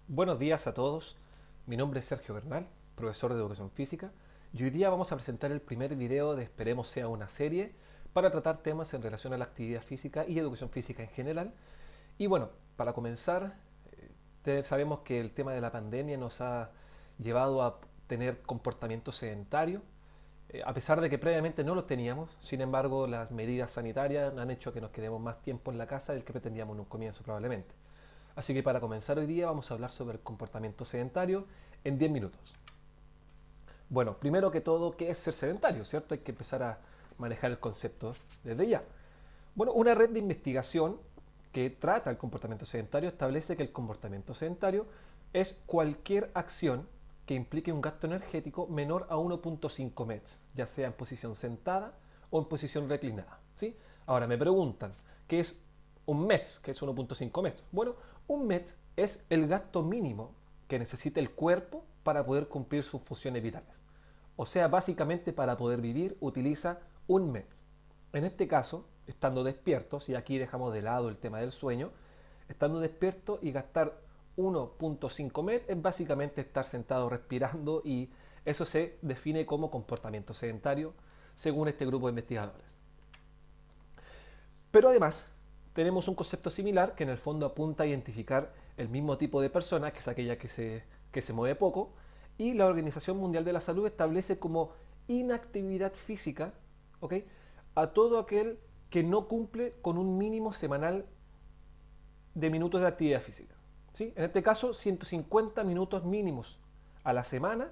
Buenos días a todos, mi nombre es Sergio Bernal, profesor de Educación Física, y hoy día vamos a presentar el primer video de Esperemos sea una serie para tratar temas en relación a la actividad física y educación física en general. Y bueno, para comenzar, sabemos que el tema de la pandemia nos ha llevado a tener comportamiento sedentario, a pesar de que previamente no los teníamos. Sin embargo, las medidas sanitarias han hecho que nos quedemos más tiempo en la casa del que pretendíamos en un comienzo probablemente. Así que para comenzar hoy día vamos a hablar sobre el comportamiento sedentario en 10 minutos. Bueno, primero que todo, ¿qué es ser sedentario? ¿Cierto? Hay que empezar a manejar el concepto desde ya. Bueno, una red de investigación que trata el comportamiento sedentario establece que el comportamiento sedentario es cualquier acción que implique un gasto energético menor a 1.5 METs, ya sea en posición sentada o en posición reclinada. ¿Sí? Ahora me preguntan, ¿qué es un METs? ¿Qué es 1.5 METs? Bueno, un METs es el gasto mínimo que necesita el cuerpo para poder cumplir sus funciones vitales. O sea, básicamente para poder vivir utiliza un METs. En este caso, estando despiertos, y aquí dejamos de lado el tema del sueño, estando despierto y gastar 1.5 MET es básicamente estar sentado respirando, y eso se define como comportamiento sedentario según este grupo de investigadores. Pero además tenemos un concepto similar que en el fondo apunta a identificar el mismo tipo de persona, que es aquella que se mueve poco, y la Organización Mundial de la Salud establece como inactividad física, ¿ok?, a todo aquel que no cumple con un mínimo semanal de minutos de actividad física. ¿Sí? En este caso, 150 minutos mínimos a la semana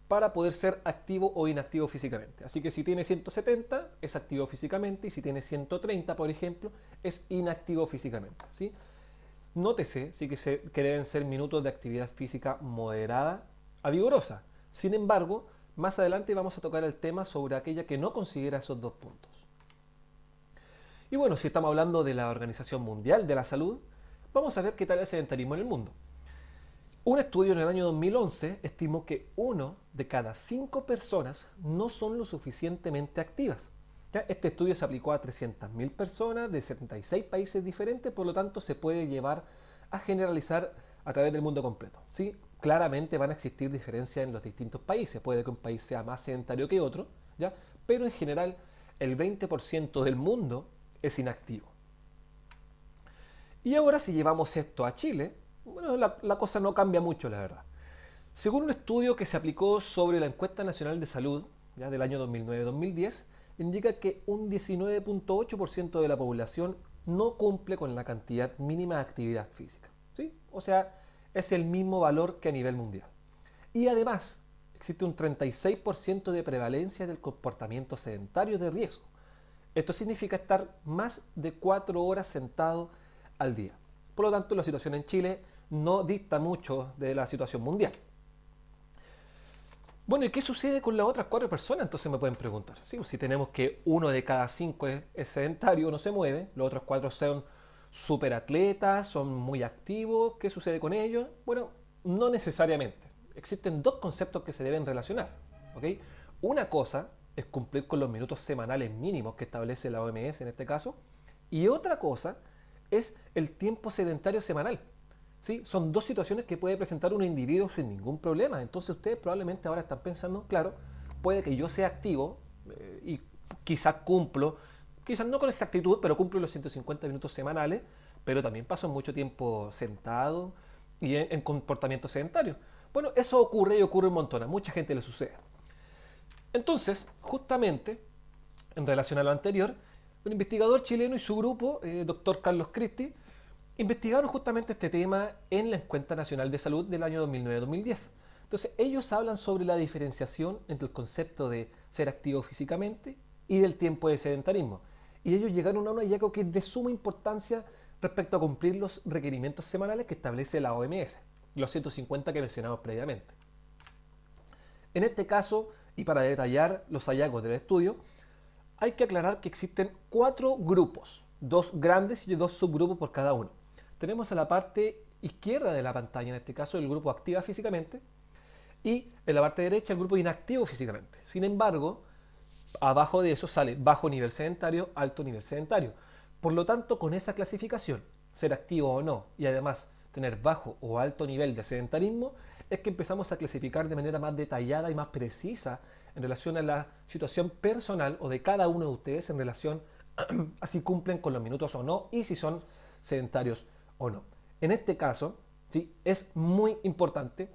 para poder ser activo o inactivo físicamente. Así que si tiene 170 es activo físicamente, y si tiene 130, por ejemplo, es inactivo físicamente. ¿Sí? Nótese sí que deben ser minutos de actividad física moderada a vigorosa. Sin embargo, más adelante vamos a tocar el tema sobre aquella que no considera esos dos puntos. Y bueno, si estamos hablando de la Organización Mundial de la Salud, vamos a ver qué tal es el sedentarismo en el mundo. Un estudio en el año 2011 estimó que 1 de cada 5 personas no son lo suficientemente activas. ¿Ya? Este estudio se aplicó a 300.000 personas de 76 países diferentes, por lo tanto se puede llevar a generalizar a través del mundo completo. ¿Sí? Claramente van a existir diferencias en los distintos países, puede que un país sea más sedentario que otro, ¿ya? Pero en general el 20% del mundo es inactivo. Y ahora si llevamos esto a Chile, bueno, la cosa no cambia mucho, la verdad. Según un estudio que se aplicó sobre la Encuesta Nacional de Salud, ya del año 2009-2010, indica que un 19.8% de la población no cumple con la cantidad mínima de actividad física. ¿Sí? O sea, es el mismo valor que a nivel mundial. Y además, existe un 36% de prevalencia del comportamiento sedentario de riesgo. Esto significa estar más de 4 horas sentado al día. Por lo tanto, la situación en Chile no dista mucho de la situación mundial. Bueno, ¿y qué sucede con las otras 4 personas? Entonces me pueden preguntar. Sí, pues si tenemos que 1 de cada 5 es sedentario, no se mueve, los otros 4 son superatletas, son muy activos, ¿qué sucede con ellos? Bueno, no necesariamente. Existen dos conceptos que se deben relacionar. ¿Ok? Una cosa es cumplir con los minutos semanales mínimos que establece la OMS en este caso, y otra cosa es el tiempo sedentario semanal. ¿Sí? Son dos situaciones que puede presentar un individuo sin ningún problema. Entonces ustedes probablemente ahora están pensando, claro, puede que yo sea activo y quizás cumplo, quizás no con exactitud, pero cumplo los 150 minutos semanales, pero también paso mucho tiempo sentado y en comportamiento sedentario. Bueno, eso ocurre y ocurre un montón, a mucha gente le sucede. Entonces, justamente, en relación a lo anterior, un investigador chileno y su grupo, doctor Carlos Cristi, investigaron justamente este tema en la Encuesta Nacional de Salud del año 2009-2010. Entonces, ellos hablan sobre la diferenciación entre el concepto de ser activo físicamente y del tiempo de sedentarismo. Y ellos llegaron a un hallazgo que es de suma importancia respecto a cumplir los requerimientos semanales que establece la OMS, los 150 que mencionamos previamente. En este caso, y para detallar los hallazgos del estudio, hay que aclarar que existen 4 grupos, 2 grandes y 2 subgrupos por cada uno. Tenemos a la parte izquierda de la pantalla, en este caso, el grupo activa físicamente, y en la parte derecha el grupo inactivo físicamente. Sin embargo, abajo de eso sale bajo nivel sedentario, alto nivel sedentario. Por lo tanto, con esa clasificación, ser activo o no, y además tener bajo o alto nivel de sedentarismo, es que empezamos a clasificar de manera más detallada y más precisa en relación a la situación personal o de cada uno de ustedes en relación a si cumplen con los minutos o no y si son sedentarios o no. En este caso, ¿sí?, es muy importante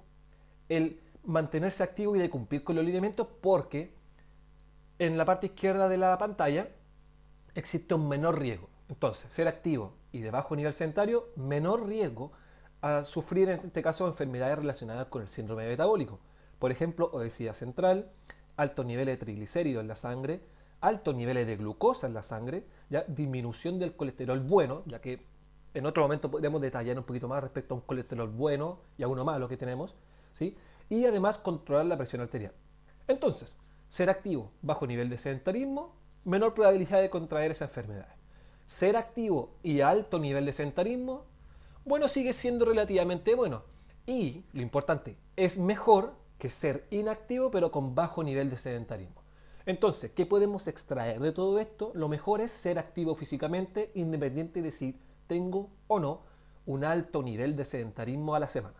el mantenerse activo y de cumplir con los lineamientos, porque en la parte izquierda de la pantalla existe un menor riesgo. Entonces, ser activo y de bajo nivel sedentario, menor riesgo a sufrir en este caso enfermedades relacionadas con el síndrome metabólico. Por ejemplo, obesidad central, altos niveles de triglicéridos en la sangre, altos niveles de glucosa en la sangre, ¿ya?, disminución del colesterol bueno, ya que en otro momento podríamos detallar un poquito más respecto a un colesterol bueno y a uno malo que tenemos, ¿sí? Y además controlar la presión arterial. Entonces, ser activo bajo nivel de sedentarismo, menor probabilidad de contraer esa enfermedad. Ser activo y alto nivel de sedentarismo, bueno, sigue siendo relativamente bueno. Y, lo importante, es mejor que ser inactivo pero con bajo nivel de sedentarismo. Entonces, ¿qué podemos extraer de todo esto? Lo mejor es ser activo físicamente, independiente de si tengo o no un alto nivel de sedentarismo a la semana.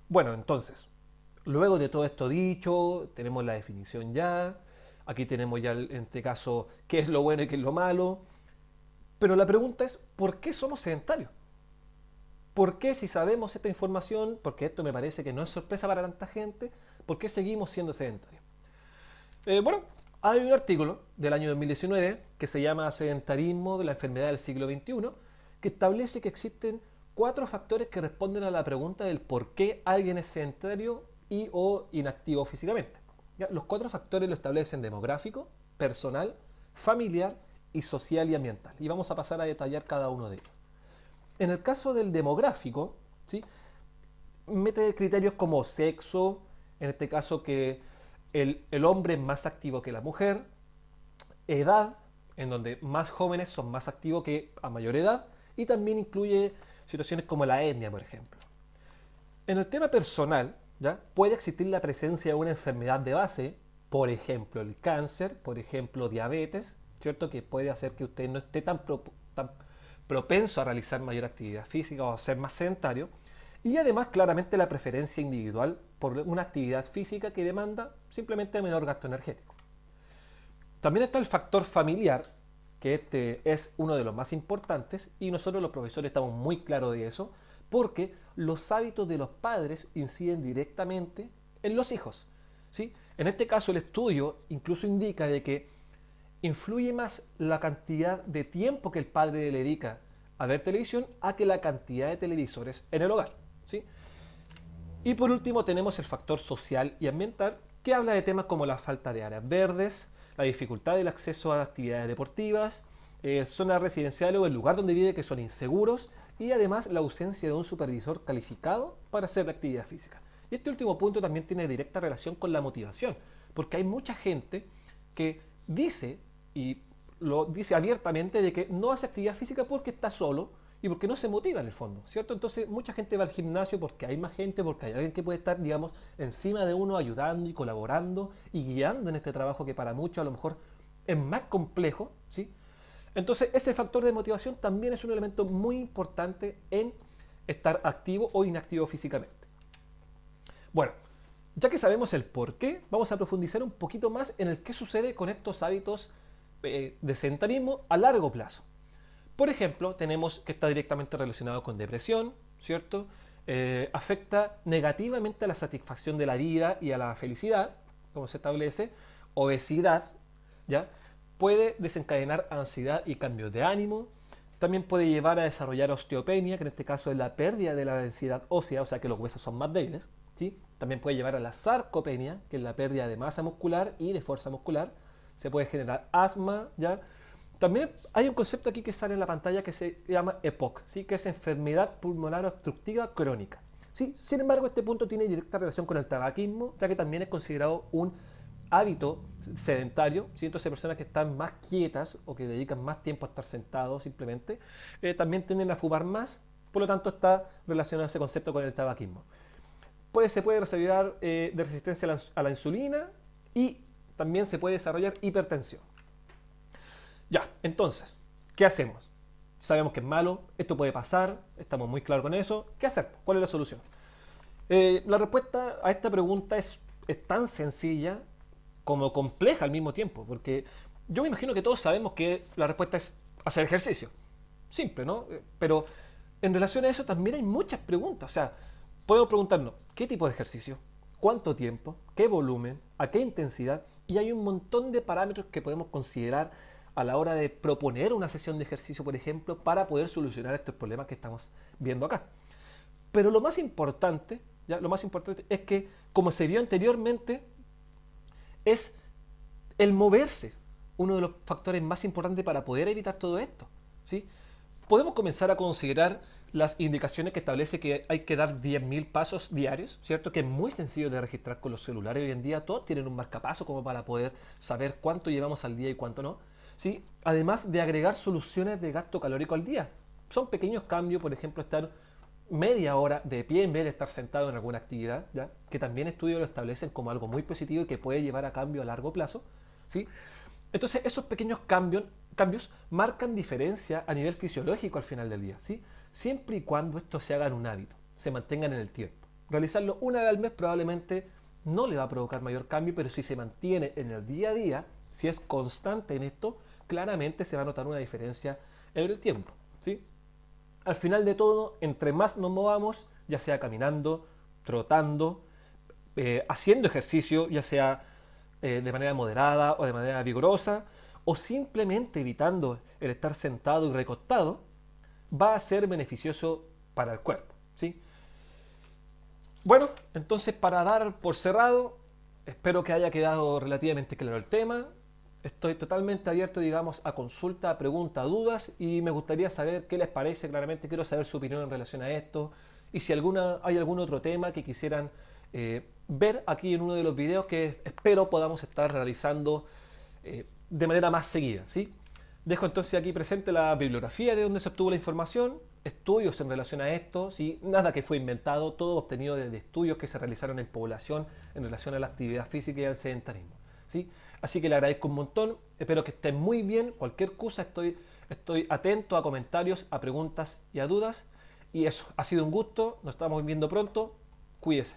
Bueno, entonces, luego de todo esto dicho, tenemos la definición ya. Aquí tenemos ya, en este caso, qué es lo bueno y qué es lo malo. Pero la pregunta es, ¿por qué somos sedentarios? ¿Por qué, si sabemos esta información, porque esto me parece que no es sorpresa para tanta gente, por qué seguimos siendo sedentarios? Bueno, hay un artículo del año 2019 que se llama Sedentarismo de la enfermedad del siglo XXI, que establece que existen 4 factores que responden a la pregunta del por qué alguien es sedentario y o inactivo físicamente. ¿Ya? Los 4 factores lo establecen demográfico, personal, familiar y social y ambiental. Y vamos a pasar a detallar cada uno de ellos. En el caso del demográfico, ¿sí?, mete criterios como sexo, en este caso que el hombre es más activo que la mujer, edad, en donde más jóvenes son más activos que a mayor edad, y también incluye situaciones como la etnia, por ejemplo. En el tema personal, ¿ya?, puede existir la presencia de una enfermedad de base, por ejemplo el cáncer, por ejemplo diabetes, ¿cierto?, que puede hacer que usted no esté tan propenso a realizar mayor actividad física o a ser más sedentario, y además claramente la preferencia individual por una actividad física que demanda simplemente menor gasto energético. También está el factor familiar, que este es uno de los más importantes y nosotros los profesores estamos muy claros de eso, porque los hábitos de los padres inciden directamente en los hijos, ¿sí? En este caso el estudio incluso indica de que influye más la cantidad de tiempo que el padre le dedica a ver televisión a que la cantidad de televisores en el hogar, ¿sí? Y por último tenemos el factor social y ambiental, que habla de temas como la falta de áreas verdes, la dificultad del acceso a actividades deportivas, zonas residenciales o el lugar donde vive que son inseguros, y además la ausencia de un supervisor calificado para hacer la actividad física. Y este último punto también tiene directa relación con la motivación, porque hay mucha gente que dice, y lo dice abiertamente, de que no hace actividad física porque está solo y porque no se motiva en el fondo, ¿cierto? Entonces mucha gente va al gimnasio porque hay más gente, porque hay alguien que puede estar, digamos, encima de uno ayudando y colaborando y guiando en este trabajo que para muchos a lo mejor es más complejo, ¿sí? Entonces ese factor de motivación también es un elemento muy importante en estar activo o inactivo físicamente. Bueno, ya que sabemos el por qué, vamos a profundizar un poquito más en el qué sucede con estos hábitos de sedentarismo a largo plazo. Por ejemplo, tenemos que está directamente relacionado con depresión, ¿cierto? Afecta negativamente a la satisfacción de la vida y a la felicidad, como se establece, obesidad, ¿ya? Puede desencadenar ansiedad y cambios de ánimo, también puede llevar a desarrollar osteopenia, que en este caso es la pérdida de la densidad ósea, o sea que los huesos son más débiles, ¿sí? También puede llevar a la sarcopenia, que es la pérdida de masa muscular y de fuerza muscular, se puede generar asma, ¿ya? También hay un concepto aquí que sale en la pantalla que se llama EPOC, ¿sí?, que es enfermedad pulmonar obstructiva crónica, ¿sí? Sin embargo, este punto tiene directa relación con el tabaquismo, ya que también es considerado un hábito sedentario, ¿sí? Entonces personas que están más quietas o que dedican más tiempo a estar sentados simplemente, también tienden a fumar más, por lo tanto está relacionado ese concepto con el tabaquismo. Se puede desarrollar de resistencia a la insulina y también se puede desarrollar hipertensión. Ya, entonces, ¿qué hacemos? sabemos que es malo, esto puede pasar, estamos muy claros con eso. ¿Qué hacer? ¿Cuál es la solución? La respuesta a esta pregunta es tan sencilla como compleja al mismo tiempo, porque yo me imagino que todos sabemos que la respuesta es hacer ejercicio. Simple, ¿no? Pero en relación a eso también hay muchas preguntas. O sea, podemos preguntarnos, ¿qué tipo de ejercicio? ¿Cuánto tiempo? ¿Qué volumen? ¿A qué intensidad? Y hay un montón de parámetros que podemos considerar a la hora de proponer una sesión de ejercicio, por ejemplo, para poder solucionar estos problemas que estamos viendo acá. Pero lo más importante, ¿ya? Lo más importante es que, como se vio anteriormente, es el moverse, uno de los factores más importantes para poder evitar todo esto. ¿Sí? Podemos comenzar a considerar las indicaciones que establece que hay que dar 10.000 pasos diarios, ¿cierto? Que es muy sencillo de registrar con los celulares. Hoy en día todos tienen un marcapaso como para poder saber cuánto llevamos al día y cuánto no. ¿Sí? Además de agregar soluciones de gasto calórico al día. Son pequeños cambios, por ejemplo, estar media hora de pie en vez de estar sentado en alguna actividad, ¿ya? Que también estudios lo establecen como algo muy positivo y que puede llevar a cambio a largo plazo. ¿Sí? Entonces, esos pequeños cambios marcan diferencia a nivel fisiológico al final del día, ¿sí? Siempre y cuando esto se haga en un hábito, se mantengan en el tiempo. Realizarlo una vez al mes probablemente no le va a provocar mayor cambio, pero si se mantiene en el día a día, si es constante en esto, claramente se va a notar una diferencia en el tiempo, ¿sí? Al final de todo, entre más nos movamos, ya sea caminando, trotando, haciendo ejercicio, ya sea de manera moderada o de manera vigorosa, o simplemente evitando el estar sentado y recostado, va a ser beneficioso para el cuerpo, ¿sí? Bueno, entonces para dar por cerrado, espero que haya quedado relativamente claro el tema. Estoy totalmente abierto, digamos, a consulta, a preguntas, a dudas y me gustaría saber qué les parece. Claramente quiero saber su opinión en relación a esto y si hay algún otro tema que quisieran ver aquí en uno de los videos que espero podamos estar realizando de manera más seguida, ¿sí? Dejo entonces aquí presente la bibliografía de donde se obtuvo la información, estudios en relación a esto, ¿sí? Nada que fue inventado, todo obtenido desde estudios que se realizaron en población en relación a la actividad física y al sedentarismo, ¿sí? Así que le agradezco un montón, espero que estén muy bien, cualquier cosa estoy atento a comentarios, a preguntas y a dudas. Y eso, ha sido un gusto, nos estamos viendo pronto, cuídese.